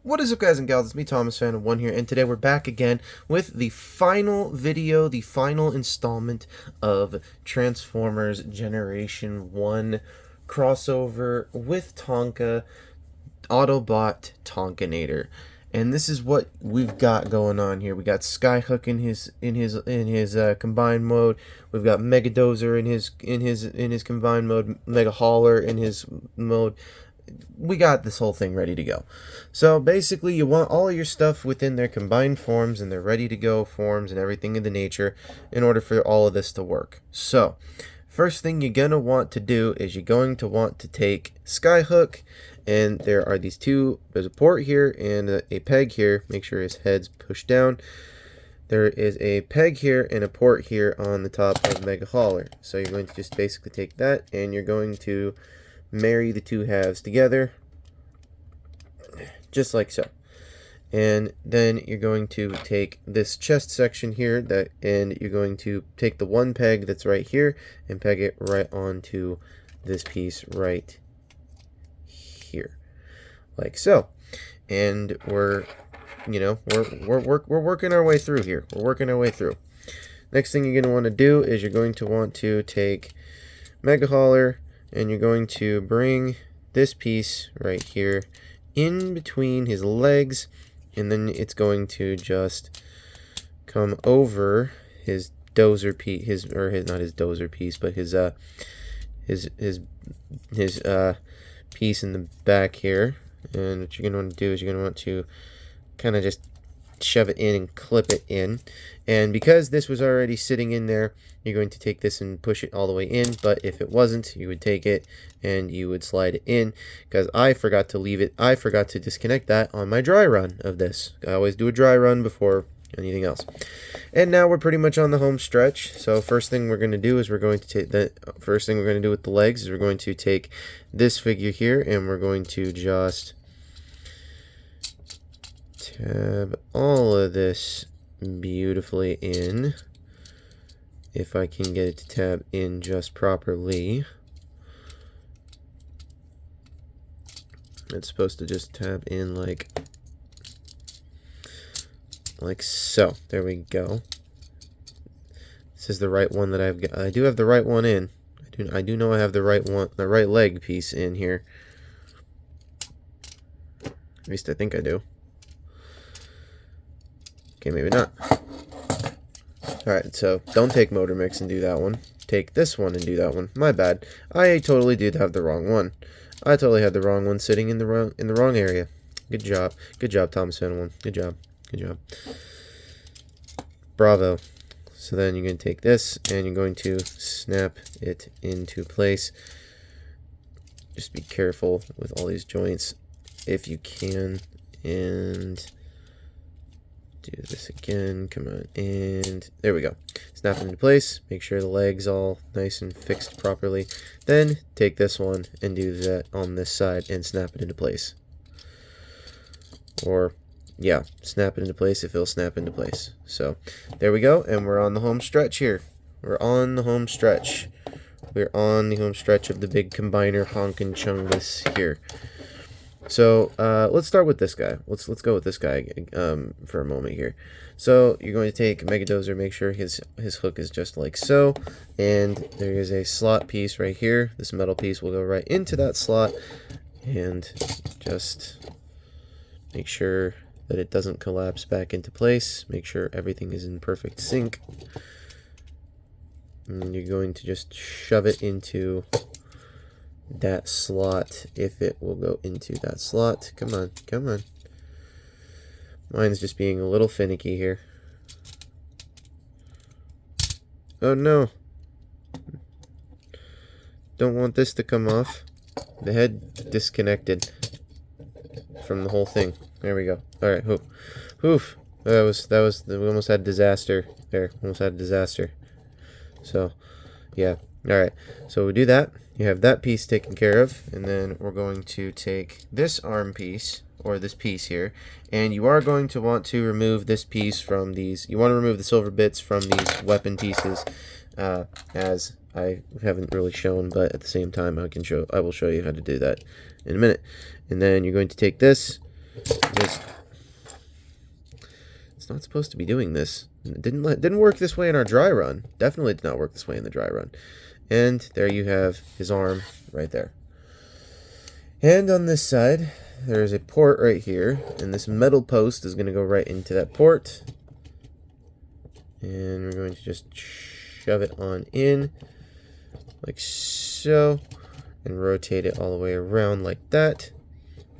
What is up, guys and gals? It's me, Thomas Fan 1 here, and today we're back again with the final video, the final installment of Transformers Generation 1 crossover with Tonka, Autobot Tonkanator. And this is what we've got going on here. We got Skyhook in his combined mode. We've got Megadozer in his combined mode. Mega Hauler in his mode. We got this whole thing ready to go. So basically, you want all of your stuff within their combined forms and their ready to go forms and everything of the nature in order for all of this to work. So first thing you're gonna want to do is you're going to want to take Skyhook, and there are these two. There's a port here and a peg here. Make sure his head's pushed down. There is a peg here and a port here on the top of Mega Hauler. So you're going to just basically take that and you're going to marry the two halves together, just like so. And then you're going to take this chest section here, and you're going to take the one peg that's right here and peg it right onto this piece right here, like so. And we're working our way through here. We're working our way through. Next thing you're going to want to do is you're going to want to take Mega Hauler, and you're going to bring this piece right here in between his legs, and then it's going to just come over his dozer piece, not his dozer piece, but his piece in the back here. And what you're going to want to do is you're going to want to kind of just shove it in and clip it in. And because this was already sitting in there, you're going to take this and push it all the way in. But if it wasn't, you would take it and you would slide it in, because I forgot to disconnect that on my dry run of this. I always do a dry run before anything else. And now we're pretty much on the home stretch. So first thing we're going to do is we're going to take first thing we're going to do with the legs is we're going to take this figure here and we're going to just tab all of this beautifully in. If I can get it to tab in just properly. It's supposed to just tab in like so. There we go. This is the right one that I've got. I do have the right one in. I do know I have the right one, the right leg piece in here. At least I think I do. Okay, maybe not. Alright, so don't take Motor Mix and do that one. Take this one and do that one. My bad. I totally did have the wrong one. I totally had the wrong one sitting in the wrong area. Good job. Good job, Thomas Fan 1. Good job. Good job. Bravo. So then you're going to take this and you're going to snap it into place. Just be careful with all these joints if you can. And do this again. Come on. And there we go. Snap it into place. Make sure the leg's all nice and fixed properly. Then take this one and do that on this side and snap it into place. Or, yeah, snap it into place if it'll snap into place. So, there we go. And we're on the home stretch here. We're on the home stretch. We're on the home stretch of the big combiner honkin' chungus here. So let's start with this guy. Let's go with this guy for a moment here. So you're going to take Megadozer, make sure his hook is just like so, and there is a slot piece right here. This metal piece will go right into that slot, and just make sure that it doesn't collapse back into place. Make sure everything is in perfect sync. And you're going to just shove it into that slot, if it will go into that slot. Come on, come on. Mine's just being a little finicky here. Oh no. Don't want this to come off. The head disconnected from the whole thing. There we go. Alright, oof. We almost had disaster there. Almost had a disaster. So, yeah. Alright, so we do that. You have that piece taken care of, and then we're going to take this arm piece, or this piece here, and you are going to want to remove this piece from these. You want to remove the silver bits from these weapon pieces, as I haven't really shown, but at the same time I will show you how to do that in a minute. And then you're going to take this, Just, it's not supposed to be doing this. It didn't work this way in our dry run. Definitely did not work this way in the dry run. And there you have his arm right there. And on this side, there's a port right here, and this metal post is going to go right into that port. And we're going to just shove it on in, like so, and rotate it all the way around like that.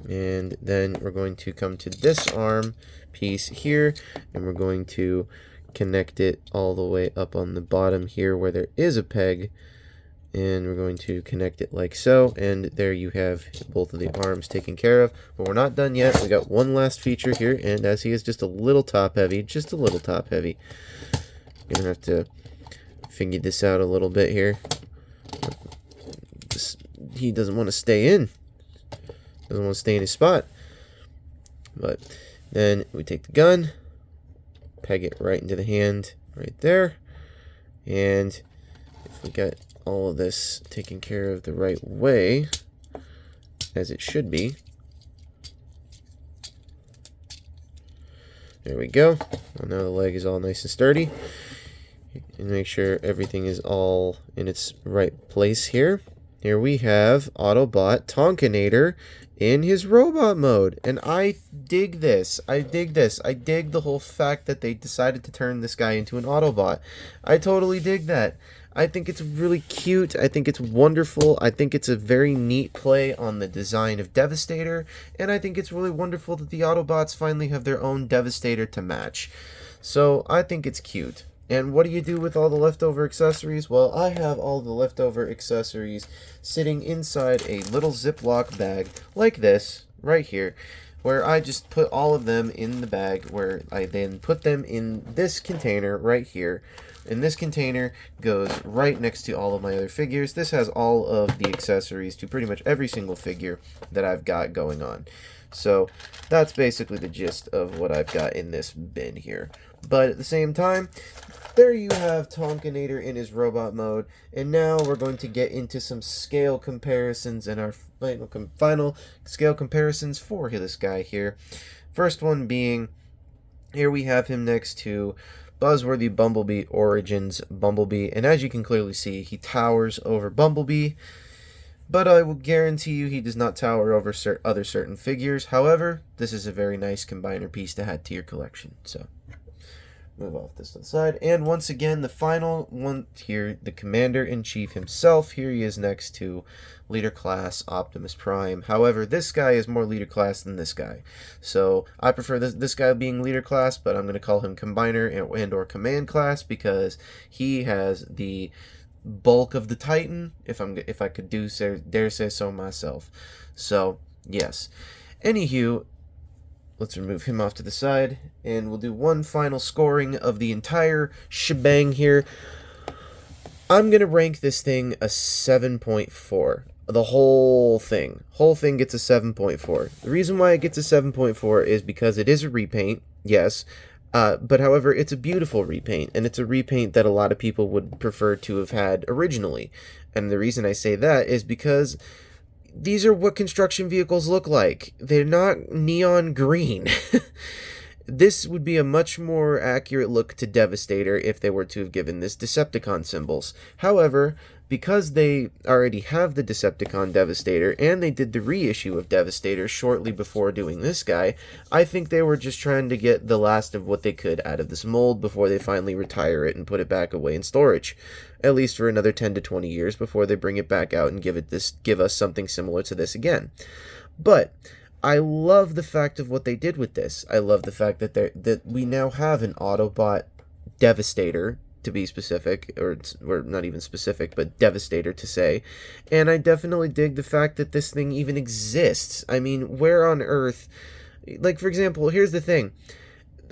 And then we're going to come to this arm piece here, and we're going to connect it all the way up on the bottom here where there is a peg. And we're going to connect it like so, and there you have both of the arms taken care of. But we're not done yet. We got one last feature here, and as he is just a little top heavy, gonna have to figure this out a little bit here. He doesn't want to stay in. Doesn't want to stay in his spot. But then we take the gun, peg it right into the hand right there, and if we got all of this taken care of the right way, as it should be. There we go. Well, now the leg is all nice and sturdy. And make sure everything is all in its right place here. Here we have Autobot Tonkanator in his robot mode. And I dig this. I dig the whole fact that they decided to turn this guy into an Autobot. I totally dig that. I think it's really cute. I think it's wonderful. I think it's a very neat play on the design of Devastator. And I think it's really wonderful that the Autobots finally have their own Devastator to match. So I think it's cute. And what do you do with all the leftover accessories? Well, I have all the leftover accessories sitting inside a little Ziploc bag like this right here, where I just put all of them in the bag, where I then put them in this container right here. And this container goes right next to all of my other figures. This has all of the accessories to pretty much every single figure that I've got going on. So that's basically the gist of what I've got in this bin here. But at the same time, there you have Tonkanator in his robot mode. And now we're going to get into some scale comparisons and our final scale comparisons for this guy here. First one being, here we have him next to Buzzworthy Bumblebee Origins Bumblebee, and as you can clearly see, he towers over Bumblebee, but I will guarantee you he does not tower over other certain figures. However, this is a very nice combiner piece to add to your collection. So move off this to the side, and once again, the final one here, the Commander-in-Chief himself. Here he is next to Leader Class Optimus Prime. However, this guy is more Leader Class than this guy, so I prefer this guy being Leader Class, but I'm going to call him Combiner and or Command Class because he has the bulk of the Titan, if I could dare say so myself. So yes, anywho, let's remove him off to the side, and we'll do one final scoring of the entire shebang here. I'm going to rank this thing a 7.4. The whole thing gets a 7.4. The reason why it gets a 7.4 is because it is a repaint, yes, but however, it's a beautiful repaint, and it's a repaint that a lot of people would prefer to have had originally. And the reason I say that is because these are what construction vehicles look like. They're not neon green. This would be a much more accurate look to Devastator if they were to have given this Decepticon symbols. However, because they already have the Decepticon Devastator, and they did the reissue of Devastator shortly before doing this guy, I think they were just trying to get the last of what they could out of this mold before they finally retire it and put it back away in storage. At least for another 10 to 20 years before they bring it back out and give us something similar to this again. But I love the fact of what they did with this. I love the fact that we now have an Autobot Devastator, to be specific, or not even specific, but Devastator to say. And I definitely dig the fact that this thing even exists. I mean, where on earth, like for example, here's the thing.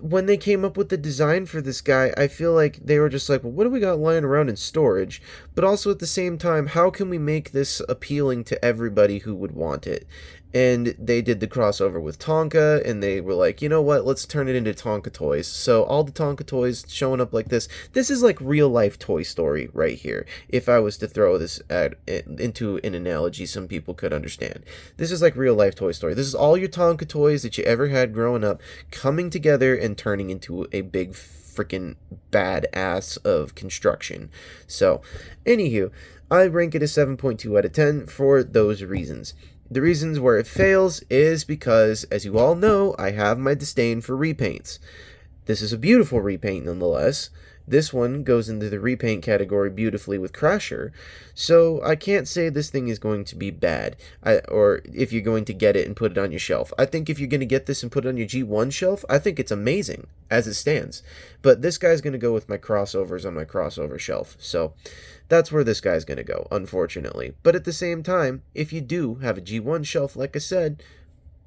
When they came up with the design for this guy, I feel like they were just like, well, what do we got lying around in storage? But also at the same time, how can we make this appealing to everybody who would want it? and they did the crossover with Tonka, and they were like, you know what, let's turn it into Tonka toys. So all the Tonka toys showing up like this is like real life Toy Story right here. If I was to throw this into an analogy some people could understand, this is like real life Toy Story. This is all your Tonka toys that you ever had growing up coming together and turning into a big freaking badass of construction. So anywho, I rank it a 7.2 out of 10 for those reasons. The reasons where it fails is because, as you all know, I have my disdain for repaints. This is a beautiful repaint nonetheless. This one goes into the repaint category beautifully with Crasher, so I can't say this thing is going to be bad, or if you're going to get it and put it on your shelf. I think if you're going to get this and put it on your G1 shelf, I think it's amazing as it stands. But this guy's going to go with my crossovers on my crossover shelf, so that's where this guy's going to go, unfortunately. But at the same time, if you do have a G1 shelf, like I said,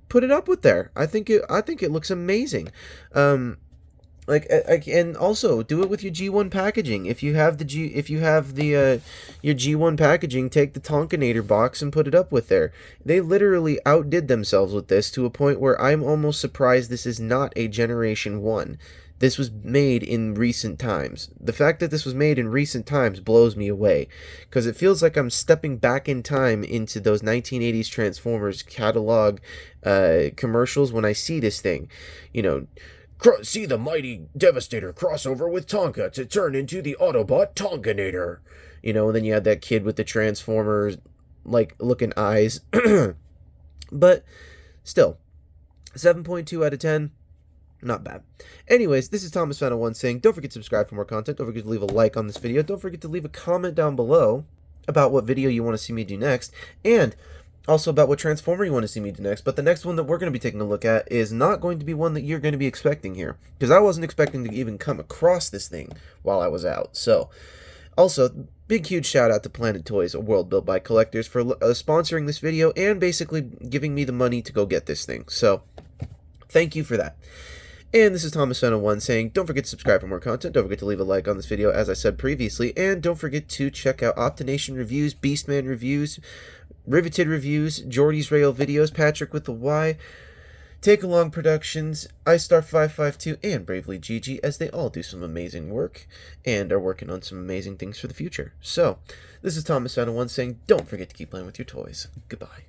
put it up with there. I think it looks amazing. And also do it with your G1 packaging. If you have your G1 packaging, take the Tonkanator box and put it up with there. They literally outdid themselves with this to a point where I'm almost surprised this is not a Generation 1. This was made in recent times. The fact that this was made in recent times blows me away, because it feels like I'm stepping back in time into those 1980s Transformers catalog commercials when I see this thing. You know, see the mighty Devastator crossover with Tonka to turn into the Autobot Tonkanator. You know, and then you had that kid with the Transformers like looking eyes. But still, 7.2 out of 10. Not bad. Anyways, this is Thomas Fan 1 saying, don't forget to subscribe for more content. Don't forget to leave a like on this video. Don't forget to leave a comment down below about what video you want to see me do next, and also about what Transformer you want to see me do next. But the next one that we're going to be taking a look at is not going to be one that you're going to be expecting here, because I wasn't expecting to even come across this thing while I was out. So, also, big huge shout out to Planet Toys, a world built by collectors, for sponsoring this video and basically giving me the money to go get this thing. So, thank you for that. And this is Thomas Fan 1 saying, don't forget to subscribe for more content, don't forget to leave a like on this video as I said previously, and don't forget to check out Optonation reviews, Beastman reviews, Riveted reviews, Jordy's Rail videos, Patrick with the Y, Take Along Productions, iStar552, and Bravely Gigi, as they all do some amazing work, and are working on some amazing things for the future. So, this is Thomas Fan 1 saying, don't forget to keep playing with your toys. Goodbye.